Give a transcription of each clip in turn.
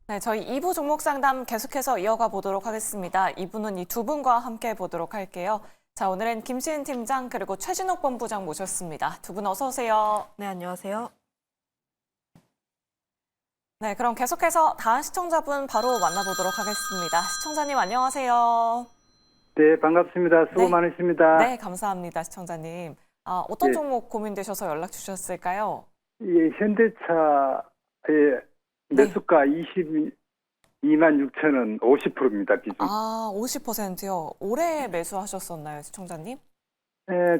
네, 저희 2부 종목 상담 계속해서 이어가 보도록 하겠습니다. 2부는 이 두 분과 함께 보도록 할게요. 자, 오늘은 김시은 팀장 그리고 최진욱 본부장 모셨습니다. 두 분 어서 오세요. 네, 안녕하세요. 네, 그럼 계속해서 다음 시청자분 바로 만나보도록 하겠습니다. 시청자님 안녕하세요. 네, 반갑습니다. 수고 네. 많으십니다. 네, 감사합니다, 시청자님. 어떤 예. 종목 고민되셔서 연락 주셨을까요? 이 현대차의 네. 매수가 22만 6천 원 50%입니다, 비중. 50%요. 올해 매수하셨었나요, 시청자님?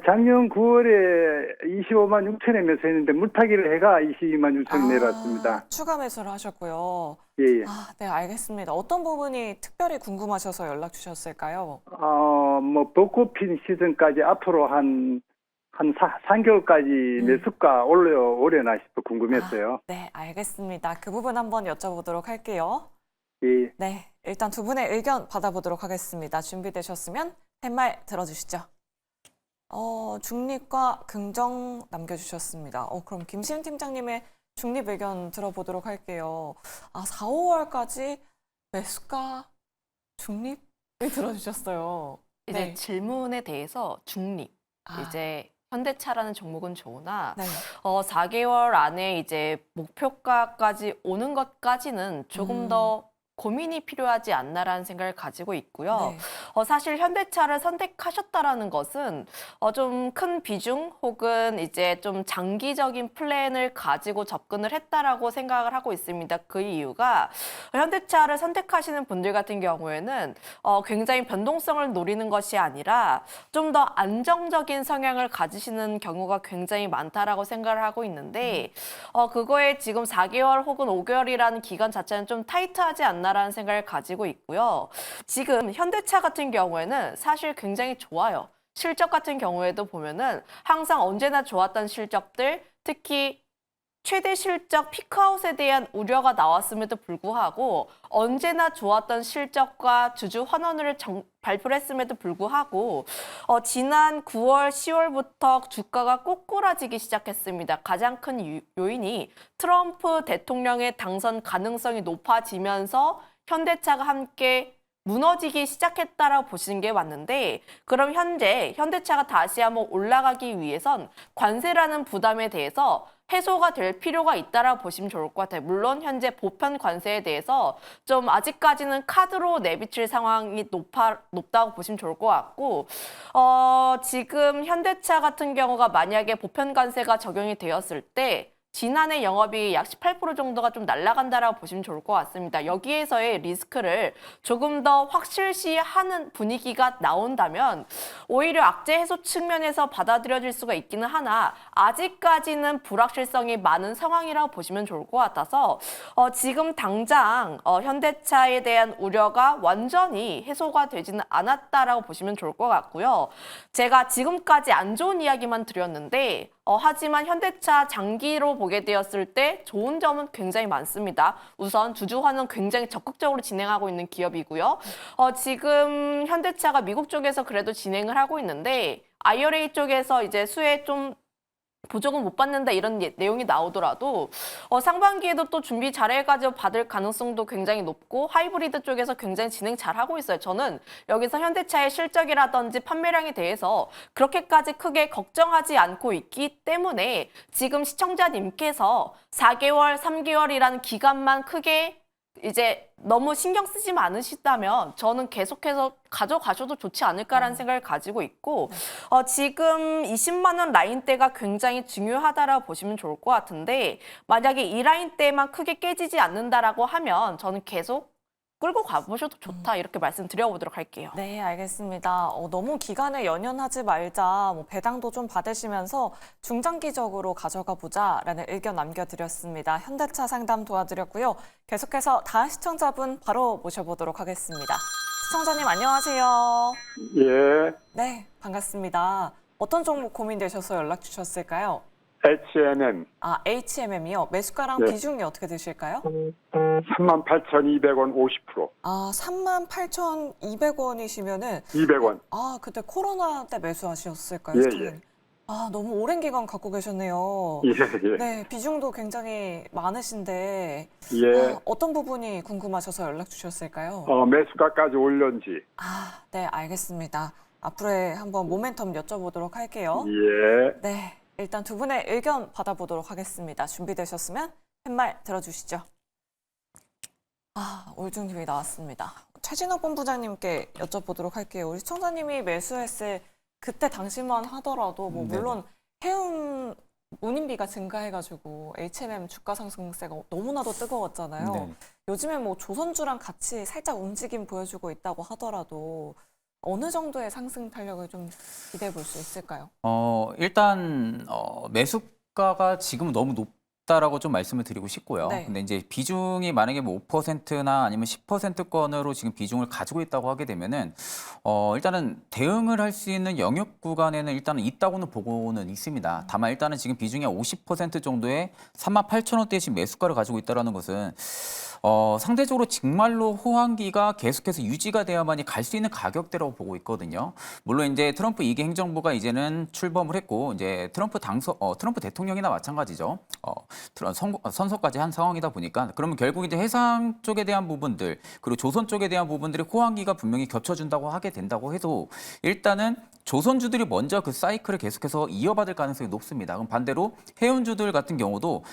작년 9월에 25만 6천에 매수했는데 물타기를 해가 22만 6천 내려왔습니다. 추가 매수를 하셨고요. 예, 예. 네, 알겠습니다. 어떤 부분이 특별히 궁금하셔서 연락 주셨을까요? 뭐 벚꽃 핀 시즌까지 앞으로 한 3개월까지 매수가 올려나 싶어 궁금했어요. 네, 알겠습니다. 그 부분 한번 여쭤보도록 할게요. 예. 네, 일단 두 분의 의견 받아보도록 하겠습니다. 준비되셨으면 팻말 들어주시죠. 중립과 긍정 남겨주셨습니다. 그럼 김시은 팀장님의 중립 의견 들어보도록 할게요. 4, 5월까지 매수가 중립을 들어주셨어요. 이제 네. 질문에 대해서 중립. 이제 현대차라는 종목은 좋으나 네. 4개월 안에 이제 목표가까지 오는 것까지는 조금 더 고민이 필요하지 않나라는 생각을 가지고 있고요. 네. 사실 현대차를 선택하셨다라는 것은 좀 큰 비중 혹은 이제 좀 장기적인 플랜을 가지고 접근을 했다라고 생각을 하고 있습니다. 그 이유가 현대차를 선택하시는 분들 같은 경우에는 굉장히 변동성을 노리는 것이 아니라 좀 더 안정적인 성향을 가지시는 경우가 굉장히 많다라고 생각을 하고 있는데 그거에 지금 4개월 혹은 5개월이라는 기간 자체는 좀 타이트하지 않나라는 생각을 가지고 있고요. 지금 현대차 같은 경우에는 사실 굉장히 좋아요. 실적 같은 경우에도 보면은 항상 언제나 좋았던 실적들, 특히 최대 실적 피크아웃에 대한 우려가 나왔음에도 불구하고 언제나 좋았던 실적과 주주 환원을 발표를 했음에도 불구하고 지난 9월, 10월부터 주가가 꼬꾸라지기 시작했습니다. 가장 큰 요인이 트럼프 대통령의 당선 가능성이 높아지면서 현대차가 함께 무너지기 시작했다라고 보시는 게 맞는데, 그럼 현재 현대차가 다시 한번 올라가기 위해선 관세라는 부담에 대해서 해소가 될 필요가 있다라고 보시면 좋을 것 같아요. 물론 현재 보편 관세에 대해서 좀 아직까지는 카드로 내비칠 상황이 높다고 보시면 좋을 것 같고, 지금 현대차 같은 경우가 만약에 보편 관세가 적용이 되었을 때 지난해 영업이익 약 18% 정도가 좀 날아간다라고 보시면 좋을 것 같습니다. 여기에서의 리스크를 조금 더 확실시하는 분위기가 나온다면 오히려 악재 해소 측면에서 받아들여질 수가 있기는 하나 아직까지는 불확실성이 많은 상황이라고 보시면 좋을 것 같아서 지금 당장 현대차에 대한 우려가 완전히 해소가 되지는 않았다라고 보시면 좋을 것 같고요. 제가 지금까지 안 좋은 이야기만 드렸는데 하지만 현대차 장기로 보게 되었을 때 좋은 점은 굉장히 많습니다. 우선 주주환원 굉장히 적극적으로 진행하고 있는 기업이고요. 지금 현대차가 미국 쪽에서 그래도 진행을 하고 있는데 IRA 쪽에서 이제 수혜 좀 보조금 못 받는다 이런 내용이 나오더라도 상반기에도 또 준비 잘해가지고 받을 가능성도 굉장히 높고 하이브리드 쪽에서 굉장히 진행 잘하고 있어요. 저는 여기서 현대차의 실적이라든지 판매량에 대해서 그렇게까지 크게 걱정하지 않고 있기 때문에 지금 시청자님께서 4개월, 3개월이라는 기간만 크게 이제 너무 신경 쓰지 않으시다면 저는 계속해서 가져가셔도 좋지 않을까라는 생각을 가지고 있고 지금 20만 원 라인대가 굉장히 중요하다라고 보시면 좋을 것 같은데 만약에 이 라인대만 크게 깨지지 않는다라고 하면 저는 계속 끌고 가보셔도 좋다 이렇게 말씀드려보도록 할게요. 네, 알겠습니다. 너무 기간을 연연하지 말자, 배당도 좀 받으시면서 중장기적으로 가져가 보자라는 의견 남겨드렸습니다. 현대차 상담 도와드렸고요. 계속해서 다음 시청자분 바로 모셔보도록 하겠습니다. 시청자님 안녕하세요. 예. 네, 반갑습니다. 어떤 종목 고민되셔서 연락 주셨을까요? H&M HMM이요. 매수가랑 네. 비중이 어떻게 되실까요? 38,200원 50%. 38,200원이시면은 200원. 그때 코로나 때 매수하셨을까요? 예, 시청자님? 예. 아, 너무 오랜 기간 갖고 계셨네요. 예, 예. 네, 비중도 굉장히 많으신데 예. 어떤 부분이 궁금하셔서 연락 주셨을까요? 매수가까지 올렸지. 아, 네, 알겠습니다. 앞으로의 한번 모멘텀 여쭤보도록 할게요. 예. 네, 일단 두 분의 의견 받아보도록 하겠습니다. 준비되셨으면 팻말 들어주시죠. 아, 올중님이 나왔습니다. 최진호 본부장님께 여쭤보도록 할게요. 우리 시청자님이 매수했을 그때 당시만 하더라도 뭐 물론 해운 운임비가 증가해가지고 HMM 주가 상승세가 너무나도 뜨거웠잖아요. 네. 요즘에 뭐 조선주랑 같이 살짝 움직임 보여주고 있다고 하더라도 어느 정도의 상승 탄력을 좀 기대해 볼 수 있을까요? 일단 매수가가 지금 너무 높다라고 좀 말씀을 드리고 싶고요. 네. 근데 이제 비중이 만약에 뭐 5%나 아니면 10%권으로 지금 비중을 가지고 있다고 하게 되면은 일단은 대응을 할 수 있는 영역 구간에는 일단은 있다고는 보고는 있습니다. 다만 일단은 지금 비중이 50% 정도의 38,000원대의 지금 매수가를 가지고 있다라는 것은 상대적으로 정말로 호황기가 계속해서 유지가 돼야만이 갈 수 있는 가격대라고 보고 있거든요. 물론 이제 트럼프 2기 행정부가 이제는 출범을 했고 이제 트럼프 대통령이나 마찬가지죠. 선서까지 한 상황이다 보니까 그러면 결국 이제 해상 쪽에 대한 부분들 그리고 조선 쪽에 대한 부분들이 호황기가 분명히 겹쳐준다고 하게 된다고 해도 일단은 조선주들이 먼저 그 사이클을 계속해서 이어받을 가능성이 높습니다. 그럼 반대로 해운주들 같은 경우도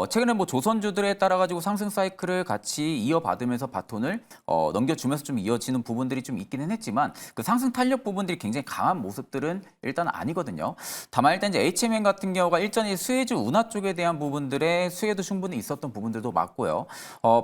최근에 뭐 조선주들에 따라 가지고 상승 사이클을 같이 이어받으면서 바톤을 넘겨주면서 좀 이어지는 부분들이 좀 있기는 했지만 그 상승 탄력 부분들이 굉장히 강한 모습들은 일단 아니거든요. 다만 일단 이제 HMM 같은 경우가 일전에 수혜주 운하 쪽에 대한 부분들의 수혜도 충분히 있었던 부분들도 맞고요.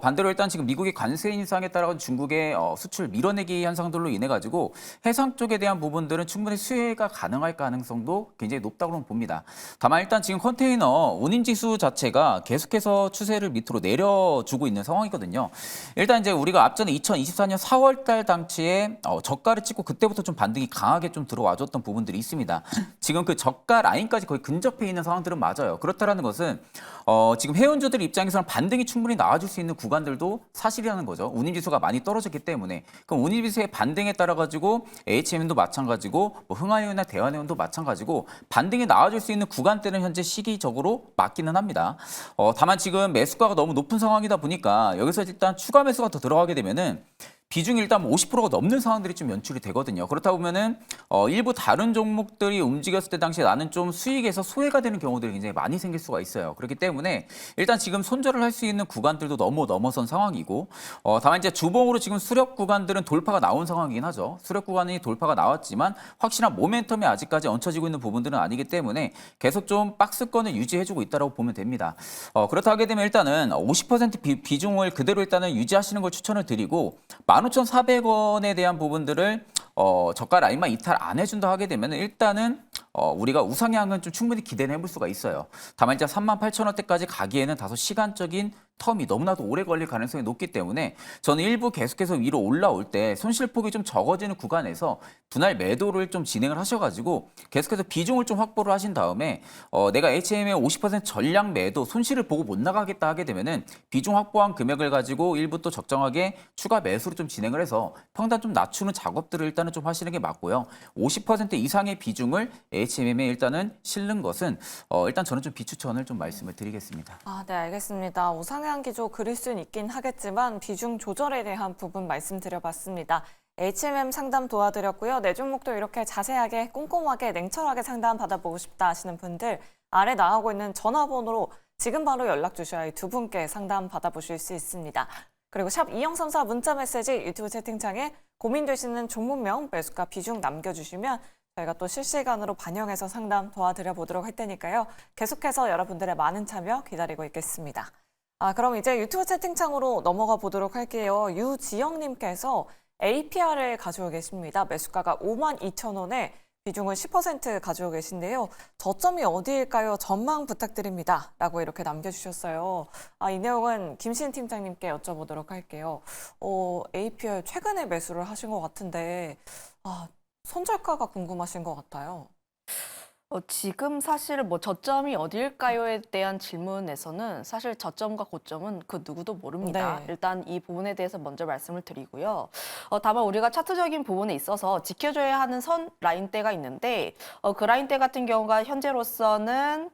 반대로 일단 지금 미국의 관세 인상에 따라 중국의 수출 밀어내기 현상들로 인해 가지고 해상 쪽에 대한 부분들은 충분히 수혜가 가능할 가능성도 굉장히 높다고 봅니다. 다만 일단 지금 컨테이너 운임지수 자체가 계속해서 추세를 밑으로 내려주고 있는 상황이거든요. 일단 이제 우리가 앞전에 2024년 4월 달 당시에 저가를 찍고 그때부터 좀 반등이 강하게 좀 들어와줬던 부분들이 있습니다. 지금 그 저가 라인까지 거의 근접해 있는 상황들은 맞아요. 그렇다라는 것은 지금 해운주들 입장에서는 반등이 충분히 나와줄 수 있는 구간들도 사실이라는 거죠. 운임지수가 많이 떨어졌기 때문에. 그럼 운임지수의 반등에 따라 가지고 HMM도 마찬가지고 뭐 흥하해운이나 대한해운도 마찬가지고 반등이 나와줄 수 있는 구간대는 현재 시기적으로 맞기는 합니다. 다만 지금 매수가가 너무 높은 상황이다 보니까 여기서 일단 추가 매수가 더 들어가게 되면은 비중이 일단 50%가 넘는 상황들이 좀 연출이 되거든요. 그렇다 보면은 일부 다른 종목들이 움직였을 때 당시에 나는 좀 수익에서 소외가 되는 경우들이 굉장히 많이 생길 수가 있어요. 그렇기 때문에 일단 지금 손절을 할 수 있는 구간들도 너무 넘어선 상황이고 다만 이제 주봉으로 지금 수력 구간들은 돌파가 나온 상황이긴 하죠. 수력 구간이 돌파가 나왔지만 확실한 모멘텀이 아직까지 얹혀지고 있는 부분들은 아니기 때문에 계속 좀 박스권을 유지해주고 있다고 보면 됩니다. 그렇다 하게 되면 일단은 50% 비중을 그대로 일단은 유지하시는 걸 추천을 드리고 15,400원에 대한 부분들을 저가 라인만 이탈 안 해준다 하게 되면 일단은 우리가 우상향은 좀 충분히 기대는 해볼 수가 있어요. 다만 이제 38,000원대까지 가기에는 다소 시간적인 텀이 너무나도 오래 걸릴 가능성이 높기 때문에 저는 일부 계속해서 위로 올라올 때 손실폭이 좀 적어지는 구간에서 분할 매도를 좀 진행을 하셔가지고 계속해서 비중을 좀 확보를 하신 다음에 내가 HM의 50% 전량 매도 손실을 보고 못 나가겠다 하게 되면은 비중 확보한 금액을 가지고 일부 또 적정하게 추가 매수를 좀 진행을 해서 평단 좀 낮추는 작업들을 일단은 좀 하시는 게 맞고요. 50% 이상의 비중을 HMM에 일단은 실는 것은 일단 저는 좀 비추천을 좀 말씀을 드리겠습니다. 아, 네, 알겠습니다. 우상향 기조 그릴 수는 있긴 하겠지만 비중 조절에 대한 부분 말씀드려봤습니다. HMM 상담 도와드렸고요. 내 종목도 이렇게 자세하게 꼼꼼하게 냉철하게 상담 받아보고 싶다 하시는 분들 아래 나가고 있는 전화번호로 지금 바로 연락 주셔야 이 두 분께 상담 받아보실 수 있습니다. 그리고 샵 2034 문자 메시지 유튜브 채팅창에 고민되시는 종목명 매수가 비중 남겨주시면 저희가 또 실시간으로 반영해서 상담 도와드려 보도록 할 테니까요. 계속해서 여러분들의 많은 참여 기다리고 있겠습니다. 그럼 이제 유튜브 채팅창으로 넘어가 보도록 할게요. 유지영님께서 APR을 가지고 계십니다. 매수가가 52,000원에 비중은 10% 가지고 계신데요. 저점이 어디일까요? 전망 부탁드립니다. 라고 이렇게 남겨주셨어요. 이 내용은 김신 팀장님께 여쭤보도록 할게요. APR 최근에 매수를 하신 것 같은데 손절가가 궁금하신 것 같아요. 지금 사실 뭐 저점이 어디일까요에 대한 질문에서는 사실 저점과 고점은 그 누구도 모릅니다. 네. 일단 이 부분에 대해서 먼저 말씀을 드리고요. 다만 우리가 차트적인 부분에 있어서 지켜줘야 하는 선 라인대가 있는데 그 라인대 같은 경우가 현재로서는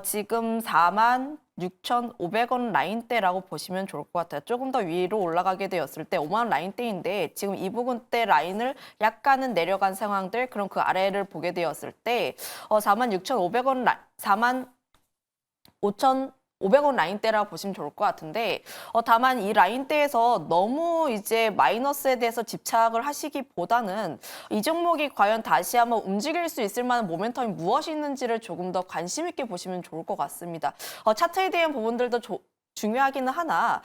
지금 46,500원 라인대라고 보시면 좋을 것 같아요. 조금 더 위로 올라가게 되었을 때 5만 원 라인대인데 지금 이 부분대 라인을 약간은 내려간 상황들 그럼 그 아래를 보게 되었을 때 46,500원 45,500원 라인대라고 보시면 좋을 것 같은데 다만 이 라인대에서 너무 이제 마이너스에 대해서 집착을 하시기보다는 이 종목이 과연 다시 한번 움직일 수 있을 만한 모멘텀이 무엇이 있는지를 조금 더 관심 있게 보시면 좋을 것 같습니다. 차트에 대한 부분들도 중요하기는 하나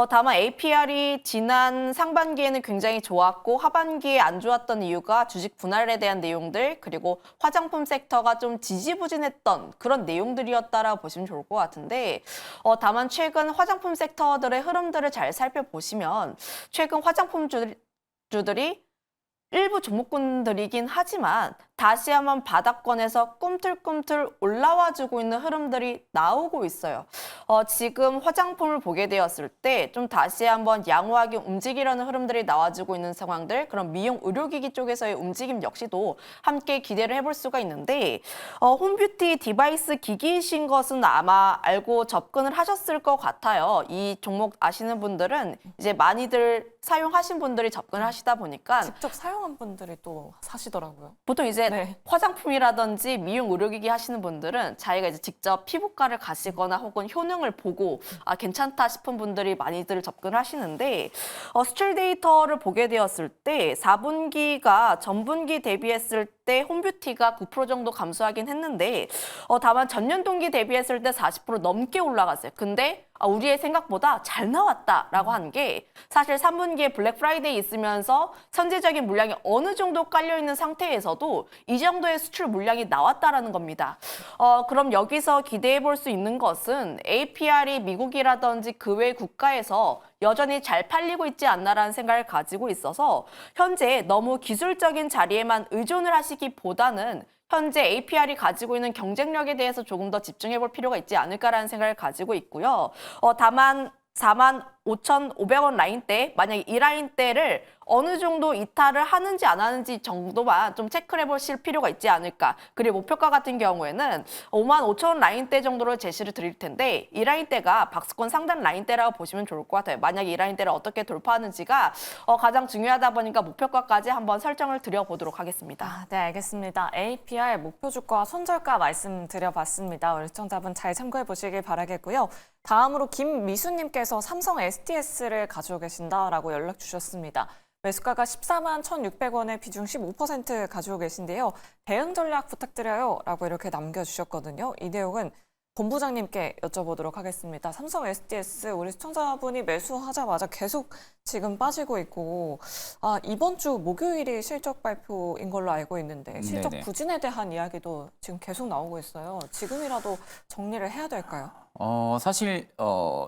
다만 APR이 지난 상반기에는 굉장히 좋았고 하반기에 안 좋았던 이유가 주식 분할에 대한 내용들 그리고 화장품 섹터가 좀 지지부진했던 그런 내용들이었다라고 보시면 좋을 것 같은데 다만 최근 화장품 섹터들의 흐름들을 잘 살펴보시면 최근 화장품주들이 일부 종목군들이긴 하지만 다시 한번 바닥권에서 꿈틀꿈틀 올라와주고 있는 흐름들이 나오고 있어요. 지금 화장품을 보게 되었을 때 좀 다시 한번 양호하게 움직이려는 흐름들이 나와주고 있는 상황들 그런 미용 의료기기 쪽에서의 움직임 역시도 함께 기대를 해볼 수가 있는데 홈뷰티 디바이스 기기이신 것은 아마 알고 접근을 하셨을 것 같아요. 이 종목 아시는 분들은 이제 많이들 사용하신 분들이 접근을 하시다 보니까 직접 사용한 분들이 또 사시더라고요. 보통 이제 네. 화장품이라든지 미용 의료기기 하시는 분들은 자기가 이제 직접 피부과를 가시거나 혹은 효능을 보고 괜찮다 싶은 분들이 많이들 접근하시는데 수출 데이터를 보게 되었을 때 4분기가 전분기 대비했을 때 홈뷰티가 9% 정도 감소하긴 했는데 다만 전년 동기 대비했을 때 40% 넘게 올라갔어요. 근데 우리의 생각보다 잘 나왔다라고 하는 게 사실 3분기에 블랙 프라이데이 있으면서 선제적인 물량이 어느 정도 깔려있는 상태에서도 이 정도의 수출 물량이 나왔다라는 겁니다. 그럼 여기서 기대해 볼 수 있는 것은 APR이 미국이라든지 그 외 국가에서 여전히 잘 팔리고 있지 않나라는 생각을 가지고 있어서 현재 너무 기술적인 자리에만 의존을 하시기보다는 현재 APR이 가지고 있는 경쟁력에 대해서 조금 더 집중해 볼 필요가 있지 않을까라는 생각을 가지고 있고요. 다만 45,500원 라인대, 만약에 이 라인대를 어느 정도 이탈을 하는지 안 하는지 정도만 좀 체크를 해보실 필요가 있지 않을까. 그리고 목표가 같은 경우에는 55,000원 라인대 정도로 제시를 드릴 텐데 이 라인대가 박스권 상단 라인대라고 보시면 좋을 것 같아요. 만약에 이 라인대를 어떻게 돌파하는지가 가장 중요하다 보니까 목표가까지 한번 설정을 드려보도록 하겠습니다. 네, 알겠습니다. APR 목표주가 손절가 말씀드려봤습니다. 우리 시청자분 잘 참고해 보시길 바라겠고요. 다음으로 김미수님께서 삼성 SDS를 가지고 계신다라고 연락 주셨습니다. 매수가가 14만 1,600원에 비중 15% 가지고 계신데요. 대응 전략 부탁드려요 라고 이렇게 남겨주셨거든요. 이 내용은 본부장님께 여쭤보도록 하겠습니다. 삼성 SDS 우리 시청자분이 매수하자마자 계속 지금 빠지고 있고 이번 주 목요일이 실적 발표인 걸로 알고 있는데 실적 네네. 부진에 대한 이야기도 지금 계속 나오고 있어요. 지금이라도 정리를 해야 될까요? 사실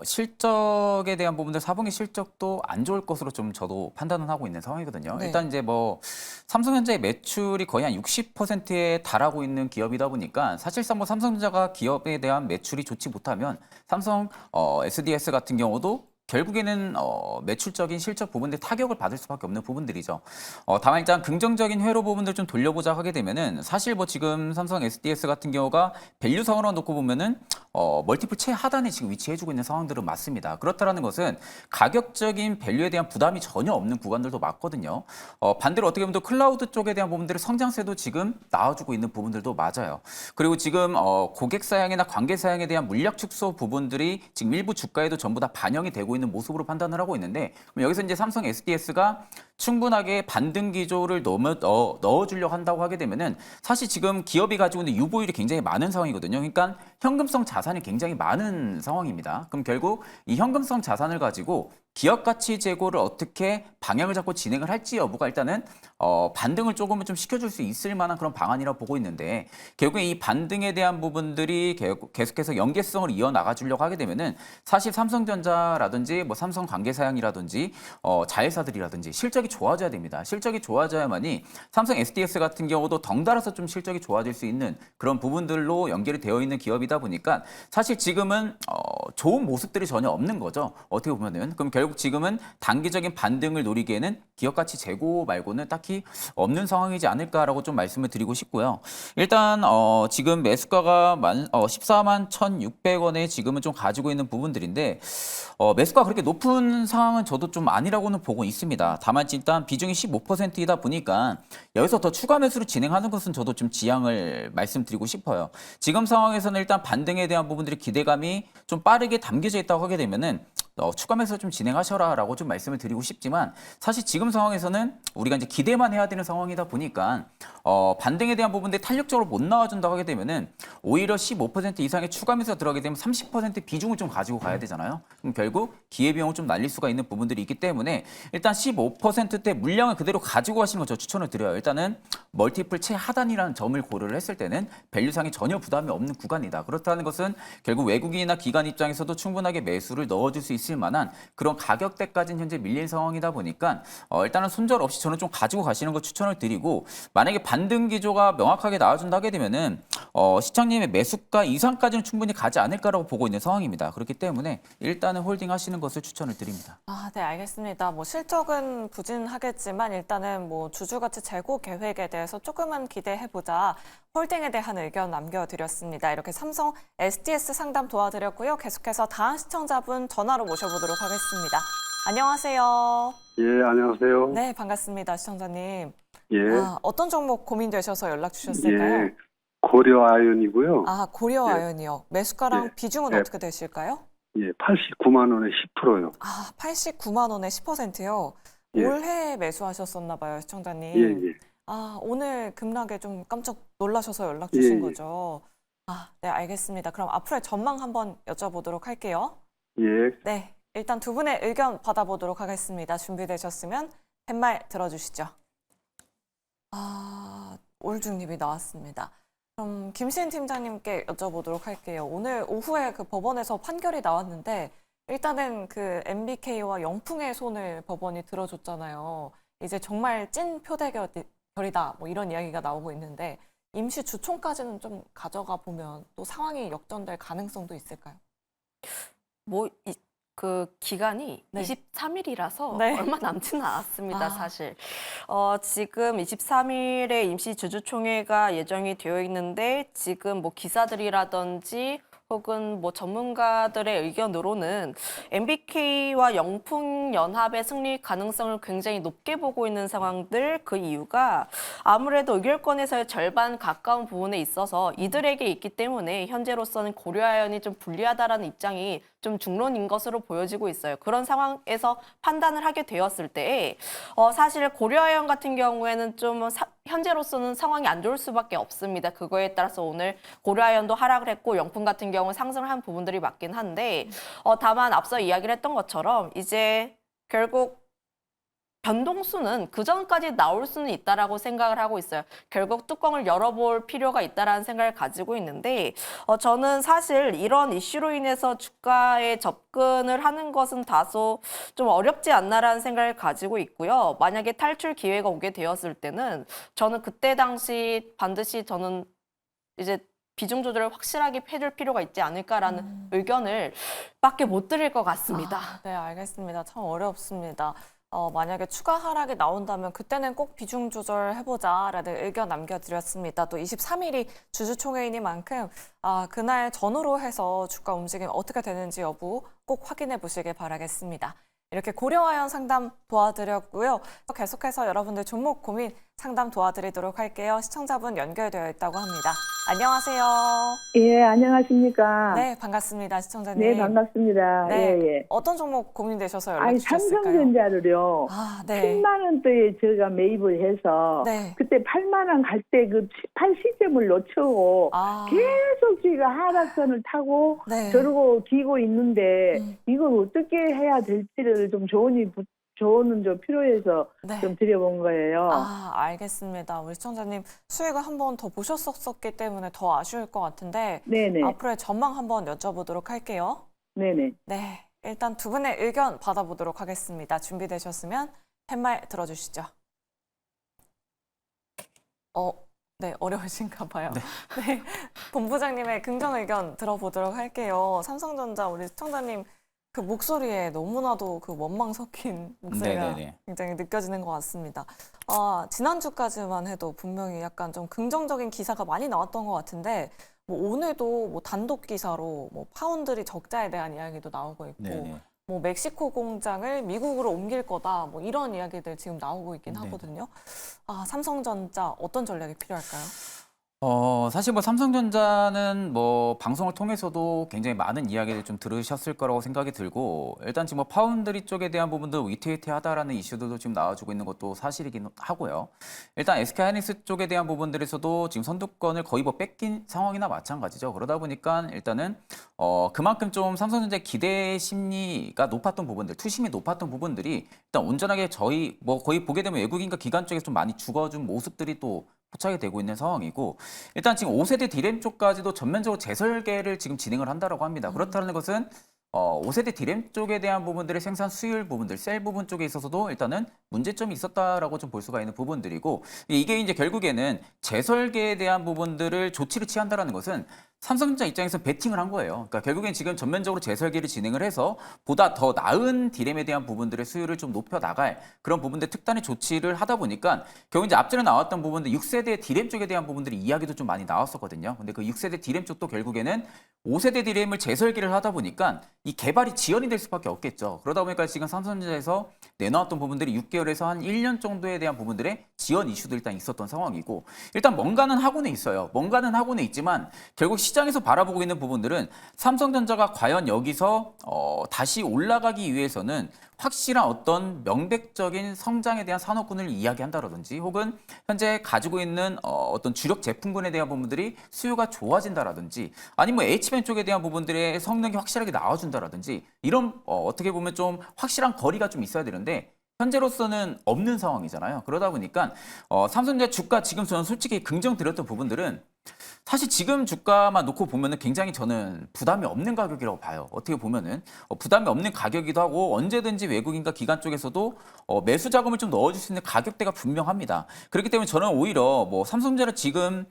실적에 대한 부분들 4분기 실적도 안 좋을 것으로 좀 저도 판단은 하고 있는 상황이거든요. 네. 일단 이제 뭐 삼성전자의 매출이 거의 한 60%에 달하고 있는 기업이다 보니까 사실상 뭐 삼성전자가 기업에 대한 매출이 좋지 못하면 삼성 SDS 같은 경우도 결국에는 매출적인 실적 부분들 타격을 받을 수밖에 없는 부분들이죠. 다만 일단 긍정적인 회로 부분들 좀 돌려보자 하게 되면은 사실 뭐 지금 삼성 SDS 같은 경우가 밸류 상으로 놓고 보면은 멀티플 최하단에 지금 위치해주고 있는 상황들은 맞습니다. 그렇다라는 것은 가격적인 밸류에 대한 부담이 전혀 없는 구간들도 맞거든요. 반대로 어떻게 보면 또 클라우드 쪽에 대한 부분들의 성장세도 지금 나와주고 있는 부분들도 맞아요. 그리고 지금 고객 사양이나 관계 사양에 대한 물량 축소 부분들이 지금 일부 주가에도 전부 다 반영이 되고 있는 모습으로 판단을 하고 있는데 그럼 여기서 이제 삼성 SDS가 충분하게 반등 기조를 넣어주려고 한다고 하게 되면은 사실 지금 기업이 가지고 있는 유보율이 굉장히 많은 상황이거든요. 그러니까 현금성 자산이 굉장히 많은 상황입니다. 그럼 결국 이 현금성 자산을 가지고 기업 가치 제고를 어떻게 방향을 잡고 진행을 할지 여부가 일단은 반등을 조금은 좀 시켜줄 수 있을 만한 그런 방안이라고 보고 있는데 결국에 이 반등에 대한 부분들이 계속해서 연계성을 이어나가 주려고 하게 되면은 사실 삼성전자라든지 뭐 삼성 관계사양이라든지 자회사들이라든지 실적이 좋아져야 됩니다. 실적이 좋아져야만이 삼성 SDS 같은 경우도 덩달아서 좀 실적이 좋아질 수 있는 그런 부분들로 연결이 되어 있는 기업이다 보니까 사실 지금은 좋은 모습들이 전혀 없는 거죠. 어떻게 보면은 그럼 결국 지금은 단기적인 반등을 노리기에는 기업 가치 재고 말고는 딱히 없는 상황이지 않을까라고 좀 말씀을 드리고 싶고요. 일단 지금 매수가가 14만 1,600원에 지금은 좀 가지고 있는 부분들인데 매수가 그렇게 높은 상황은 저도 좀 아니라고는 보고 있습니다. 다만 일단 비중이 15%이다 보니까 여기서 더 추가 매수를 진행하는 것은 저도 좀 지양을 말씀드리고 싶어요. 지금 상황에서는 일단 반등에 대한 부분들이 기대감이 좀 빠르게 담겨져 있다고 하게 되면은 추가 매수 좀 진행하셔라라고 좀 말씀을 드리고 싶지만 사실 지금 상황에서는 우리가 이제 기대만 해야 되는 상황이다 보니까 반등에 대한 부분들이 탄력적으로 못 나와준다고 하게 되면은 오히려 15% 이상의 추가 매수가 들어가게 되면 30% 비중을 좀 가지고 가야 되잖아요. 그럼 결국 기회비용을 좀 날릴 수가 있는 부분들이 있기 때문에 일단 15%대 물량을 그대로 가지고 가시는 거 저 추천을 드려요. 일단은 멀티플 최하단이라는 점을 고려를 했을 때는 밸류상에 전혀 부담이 없는 구간이다. 그렇다는 것은 결국 외국인이나 기관 입장에서도 충분하게 매수를 넣어줄 수 있을 만한 그런 가격대까지는 현재 밀린 상황이다 보니까 일단은 손절 없이 저는 좀 가지고 가시는 거 추천을 드리고 만약에 반등 기조가 명확하게 나와준다 하게 되면은 시청님의 매수가 이상까지는 충분히 가지 않을까라고 보고 있는 상황입니다. 그렇기 때문에 일단은 홀딩 하시는 것을 추천을 드립니다. 네, 알겠습니다. 뭐 실적은 부진하겠지만 일단은 뭐 주주가치 재고 계획에 대해서 조금은 기대해보자. 홀딩에 대한 의견 남겨드렸습니다. 이렇게 삼성 SDS 상담 도와드렸고요. 계속해서 다음 시청자분 전화로 모셔보도록 하겠습니다. 안녕하세요. 예, 안녕하세요. 네, 반갑습니다. 시청자님. 예, 어떤 종목 고민되셔서 연락 주셨을까요? 예, 고려 아연이고요. 고려 예. 아연이요. 매수가랑 예. 비중은 예. 어떻게 되실까요? 예, 89만 원에 10%요. 89만 원에 10%요. 예. 올해 매수하셨었나 봐요, 시청자님. 예, 예. 오늘 급락에 좀 깜짝 놀라셔서 연락 주신 예. 거죠. 네, 알겠습니다. 그럼 앞으로의 전망 한번 여쭤보도록 할게요. 예, 네, 일단 두 분의 의견 받아보도록 하겠습니다. 준비되셨으면 팻말 들어주시죠. 올중립이 나왔습니다. 그럼 김시인 팀장님께 여쭤보도록 할게요. 오늘 오후에 그 법원에서 판결이 나왔는데 일단은 그 MBK와 영풍의 손을 법원이 들어줬잖아요. 이제 정말 찐 표대결이다 뭐 이런 이야기가 나오고 있는데 임시 주총까지는 좀 가져가 보면 또 상황이 역전될 가능성도 있을까요? 그 기간이 네. 23일이라서 네. 얼마 남지는 않았습니다, 사실. 지금 23일에 임시 주주총회가 예정이 되어 있는데 지금 뭐 기사들이라든지 혹은 뭐 전문가들의 의견으로는 MBK와 영풍연합의 승리 가능성을 굉장히 높게 보고 있는 상황들, 그 이유가 아무래도 의결권에서의 절반 가까운 부분에 있어서 이들에게 있기 때문에 현재로서는 고려아연이 좀 불리하다라는 입장이 좀 중론인 것으로 보여지고 있어요. 그런 상황에서 판단을 하게 되었을 때 사실 고려아연 같은 경우에는 좀 현재로서는 상황이 안 좋을 수밖에 없습니다. 그거에 따라서 오늘 고려아연도 하락을 했고 영풍 같은 경우는 상승을 한 부분들이 맞긴 한데 다만 앞서 이야기를 했던 것처럼 이제 결국 변동수는 그 전까지 나올 수는 있다라고 생각을 하고 있어요. 결국 뚜껑을 열어볼 필요가 있다라는 생각을 가지고 있는데 저는 사실 이런 이슈로 인해서 주가에 접근을 하는 것은 다소 좀 어렵지 않나라는 생각을 가지고 있고요. 만약에 탈출 기회가 오게 되었을 때는 저는 그때 당시 반드시 저는 이제 비중 조절을 확실하게 해줄 필요가 있지 않을까라는 의견을 밖에 못 드릴 것 같습니다. 네, 알겠습니다. 참 어렵습니다. 만약에 추가 하락이 나온다면 그때는 꼭 비중 조절해보자라는 의견 남겨드렸습니다. 또 23일이 주주총회이니만큼 그날 전후로 해서 주가 움직임 어떻게 되는지 여부 꼭 확인해 보시길 바라겠습니다. 이렇게 고려아연 상담 도와드렸고요. 계속해서 여러분들 종목 고민 상담 도와드리도록 할게요. 시청자분 연결되어 있다고 합니다. 안녕하세요. 예, 안녕하십니까. 네, 반갑습니다. 시청자님. 네, 반갑습니다. 네, 예, 예. 어떤 종목 고민되셔서 연락 아니, 주셨을까요? 삼성전자를요. 아, 네. 10만 원대에 제가 매입을 해서 네. 그때 8만 원 갈 때 그 18 시점을 놓치고 아, 계속 지가 하락선을 타고 네. 저러고 기고 있는데 음. 이걸 어떻게 해야 될지를 좀 조언은 좀 필요해서 네. 좀 드려본 거예요. 아, 알겠습니다. 우리 시청자님 수익을 한 번 더 보셨었기 때문에 더 아쉬울 것 같은데 네네. 앞으로의 전망 한번 여쭤보도록 할게요. 네네. 네, 일단 두 분의 의견 받아보도록 하겠습니다. 준비되셨으면 팻말 들어주시죠. 네, 어려우신가 봐요. 네, 본부장님의 긍정 의견 들어보도록 할게요. 삼성전자 우리 시청자님 그 목소리에 너무나도 그 원망 섞인 목소리가 네네네. 굉장히 느껴지는 것 같습니다. 아, 지난주까지만 해도 분명히 약간 좀 긍정적인 기사가 많이 나왔던 것 같은데 뭐 오늘도 뭐 단독 기사로 뭐 파운드리 적자에 대한 이야기도 나오고 있고 네네. 뭐 멕시코 공장을 미국으로 옮길 거다 뭐 이런 이야기들 지금 나오고 있긴 네. 하거든요. 아, 삼성전자 어떤 전략이 필요할까요? 사실 뭐 삼성전자는 뭐 방송을 통해서도 굉장히 많은 이야기를 좀 들으셨을 거라고 생각이 들고 일단 지금 뭐 파운드리 쪽에 대한 부분도 위태위태하다라는 이슈들도 지금 나와주고 있는 것도 사실이긴 하고요. 일단 SK하이닉스 쪽에 대한 부분들에서도 지금 선두권을 거의 뭐 뺏긴 상황이나 마찬가지죠. 그러다 보니까 일단은 그만큼 좀 삼성전자의 기대 심리가 높았던 부분들, 투심이 높았던 부분들이 일단 온전하게 저희 뭐 거의 보게 되면 외국인과 기관 쪽에서 좀 많이 죽어준 모습들이 또 포착이 되고 있는 상황이고 일단 지금 5세대 디램 쪽까지도 전면적으로 재설계를 지금 진행을 한다라고 합니다. 그렇다는 것은 5세대 디램 쪽에 대한 부분들의 생산 수율 부분들, 셀 부분 쪽에 있어서도 일단은 문제점이 있었다라고 좀 볼 수가 있는 부분들이고 이게 이제 결국에는 재설계에 대한 부분들을 조치를 취한다라는 것은 삼성전자 입장에서 베팅을 한 거예요. 그러니까 결국엔 지금 전면적으로 재설계를 진행을 해서 보다 더 나은 디램에 대한 부분들의 수율을 좀 높여 나갈 그런 부분들 특단의 조치를 하다 보니까 결국 이제 앞전에 나왔던 부분들 6세대 디램 쪽에 대한 부분들이 이야기도 좀 많이 나왔었거든요. 근데 그 6세대 디램 쪽도 결국에는 5세대 디램을 재설계를 하다 보니까 이 개발이 지연이 될 수밖에 없겠죠. 그러다 보니까 지금 삼성전자에서 내놓았던 부분들이 6개월에서 한 1년 정도에 대한 부분들의 지연 이슈도 일단 있었던 상황이고 일단 뭔가는 하고는 있어요. 뭔가는 하고는 있지만 결국 시장에서 바라보고 있는 부분들은 삼성전자가 과연 여기서 다시 올라가기 위해서는 확실한 어떤 명백적인 성장에 대한 산업군을 이야기한다라든지 혹은 현재 가지고 있는 어떤 주력 제품군에 대한 부분들이 수요가 좋아진다라든지 아니면 뭐 H밴 쪽에 대한 부분들의 성능이 확실하게 나와준다라든지 이런 어떻게 보면 좀 확실한 거리가 좀 있어야 되는데 현재로서는 없는 상황이잖아요. 그러다 보니까 삼성전자 주가 지금 저는 솔직히 긍정드렸던 부분들은 사실 지금 주가만 놓고 보면은 굉장히 저는 부담이 없는 가격이라고 봐요. 어떻게 보면은 부담이 없는 가격이기도 하고 언제든지 외국인과 기관 쪽에서도 매수 자금을 좀 넣어줄 수 있는 가격대가 분명합니다. 그렇기 때문에 저는 오히려 뭐 삼성전자를 지금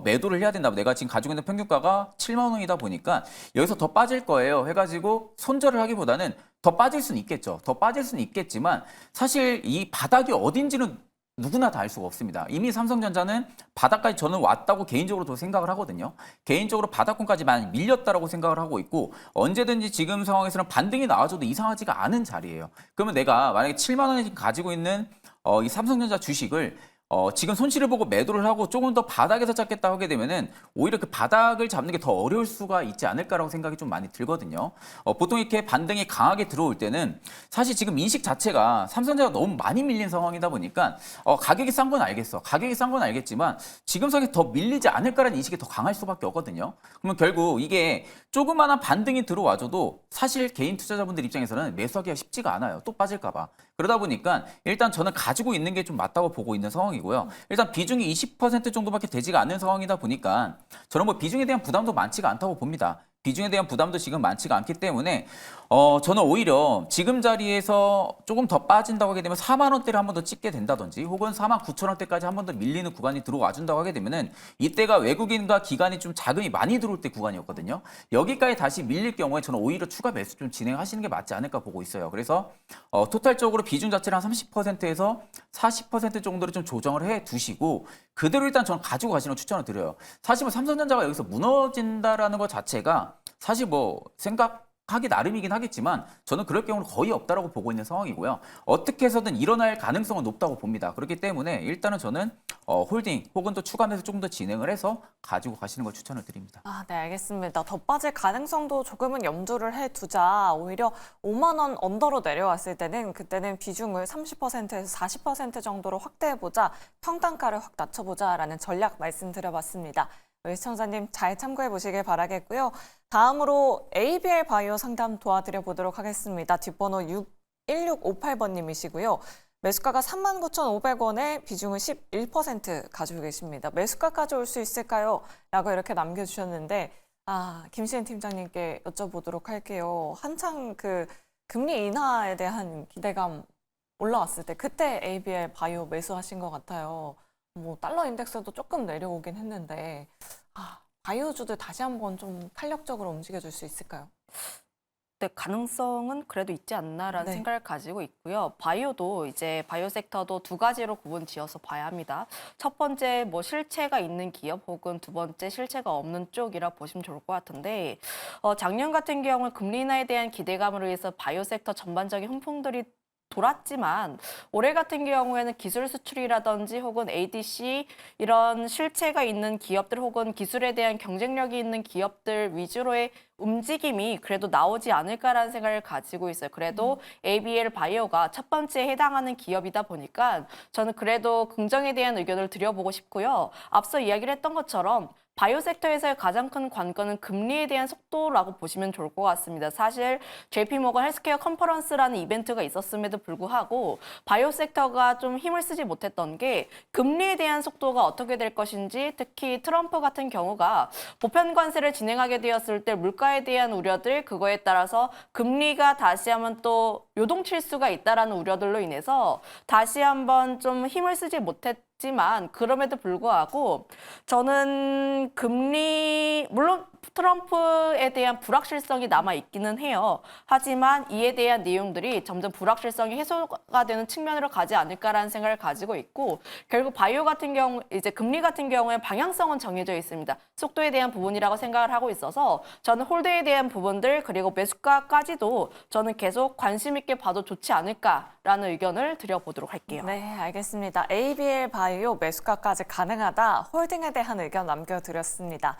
매도를 해야 된다. 내가 지금 가지고 있는 평균가가 7만 원이다 보니까 여기서 더 빠질 거예요. 해가지고 손절을 하기보다는 더 빠질 수는 있겠죠. 더 빠질 수는 있겠지만 사실 이 바닥이 어딘지는 누구나 다 알 수가 없습니다. 이미 삼성전자는 바닥까지 저는 왔다고 개인적으로도 생각을 하거든요. 개인적으로 바닥권까지 많이 밀렸다라고 생각을 하고 있고 언제든지 지금 상황에서는 반등이 나와줘도 이상하지가 않은 자리예요. 그러면 내가 만약에 7만 원에 가지고 있는 이 삼성전자 주식을 지금 손실을 보고 매도를 하고 조금 더 바닥에서 잡겠다 하게 되면은 오히려 그 바닥을 잡는 게 더 어려울 수가 있지 않을까라고 생각이 좀 많이 들거든요. 보통 이렇게 반등이 강하게 들어올 때는 사실 지금 인식 자체가 삼성전자가 너무 많이 밀린 상황이다 보니까 가격이 싼 건 알겠어. 가격이 싼 건 알겠지만 지금 상황에 더 밀리지 않을까라는 인식이 더 강할 수밖에 없거든요. 그러면 결국 이게 조그마한 반등이 들어와줘도 사실 개인 투자자분들 입장에서는 매수하기가 쉽지가 않아요. 또 빠질까 봐. 그러다 보니까 일단 저는 가지고 있는 게 좀 맞다고 보고 있는 상황이고요. 일단 비중이 20% 정도밖에 되지가 않는 상황이다 보니까 저는 뭐 비중에 대한 부담도 많지가 않다고 봅니다. 비중에 대한 부담도 지금 많지가 않기 때문에 저는 오히려 지금 자리에서 조금 더 빠진다고 하게 되면 4만 원대를 한 번 더 찍게 된다든지 혹은 4만 9천 원대까지 한 번 더 밀리는 구간이 들어와 준다고 하게 되면은 이때가 외국인과 기관이 좀 자금이 많이 들어올 때 구간이었거든요. 여기까지 다시 밀릴 경우에 저는 오히려 추가 매수 좀 진행하시는 게 맞지 않을까 보고 있어요. 그래서 토탈적으로 비중 자체를 한 30%에서 40% 정도로 좀 조정을 해 두시고 그대로 일단 저는 가지고 가시는 걸 추천을 드려요. 사실 뭐 삼성전자가 여기서 무너진다라는 것 자체가 사실 뭐 생각 하기 나름이긴 하겠지만 저는 그럴 경우는 거의 없다라고 보고 있는 상황이고요. 어떻게 해서든 일어날 가능성은 높다고 봅니다. 그렇기 때문에 일단은 저는 홀딩 혹은 또 추가 매수 조금 더 진행을 해서 가지고 가시는 걸 추천을 드립니다. 아, 네, 알겠습니다. 더 빠질 가능성도 조금은 염두를 해두자. 오히려 5만 원 언더로 내려왔을 때는 그때는 비중을 30%에서 40% 정도로 확대해보자. 평단가를 확 낮춰보자라는 전략 말씀드려봤습니다. 우리 시청자님 잘 참고해 보시길 바라겠고요. 다음으로 ABL 바이오 상담 도와드려 보도록 하겠습니다. 뒷번호 1658번님이시고요. 매수가가 39,500원에 비중을 11% 가지고 계십니다. 매수가까지 올 수 있을까요? 라고 이렇게 남겨주셨는데 김시은 팀장님께 여쭤보도록 할게요. 한창 그 금리 인하에 대한 기대감 올라왔을 때 그때 ABL 바이오 매수하신 것 같아요. 뭐 달러 인덱스도 조금 내려오긴 했는데 바이오주들 다시 한번 좀 탄력적으로 움직여줄 수 있을까요? 네, 가능성은 그래도 있지 않나라는 네. 생각을 가지고 있고요. 바이오도 이제 바이오 섹터도 두 가지로 구분 지어서 봐야 합니다. 첫 번째 뭐 실체가 있는 기업 혹은 두 번째 실체가 없는 쪽이라 보시면 좋을 것 같은데 작년 같은 경우는 금리 인하에 대한 기대감으로 해서 바이오 섹터 전반적인 훈풍들이 돌았지만 올해 같은 경우에는 기술 수출이라든지 혹은 ADC 이런 실체가 있는 기업들 혹은 기술에 대한 경쟁력이 있는 기업들 위주로의 움직임이 그래도 나오지 않을까라는 생각을 가지고 있어요. 그래도 ABL 바이오가 첫 번째에 해당하는 기업이다 보니까 저는 그래도 긍정에 대한 의견을 드려보고 싶고요. 앞서 이야기를 했던 것처럼 바이오 섹터에서의 가장 큰 관건은 금리에 대한 속도라고 보시면 좋을 것 같습니다. 사실 JP모건 헬스케어 컨퍼런스라는 이벤트가 있었음에도 불구하고 바이오 섹터가 좀 힘을 쓰지 못했던 게 금리에 대한 속도가 어떻게 될 것인지 특히 트럼프 같은 경우가 보편 관세를 진행하게 되었을 때 물가에 대한 우려들 그거에 따라서 금리가 다시 한번 또 요동칠 수가 있다라는 우려들로 인해서 다시 한번 좀 힘을 쓰지 못했지만 그럼에도 불구하고 저는 금리 물론 트럼프에 대한 불확실성이 남아 있기는 해요. 하지만 이에 대한 내용들이 점점 불확실성이 해소가 되는 측면으로 가지 않을까라는 생각을 가지고 있고 결국 바이오 같은 경우 이제 금리 같은 경우에 방향성은 정해져 있습니다. 속도에 대한 부분이라고 생각을 하고 있어서 저는 홀드에 대한 부분들 그리고 매수가까지도 저는 계속 관심 있게 봐도 좋지 않을까라는 의견을 드려보도록 할게요. 네, 알겠습니다. ABL 바이오 매수가까지 가능하다. 홀딩에 대한 의견 남겨드렸습니다.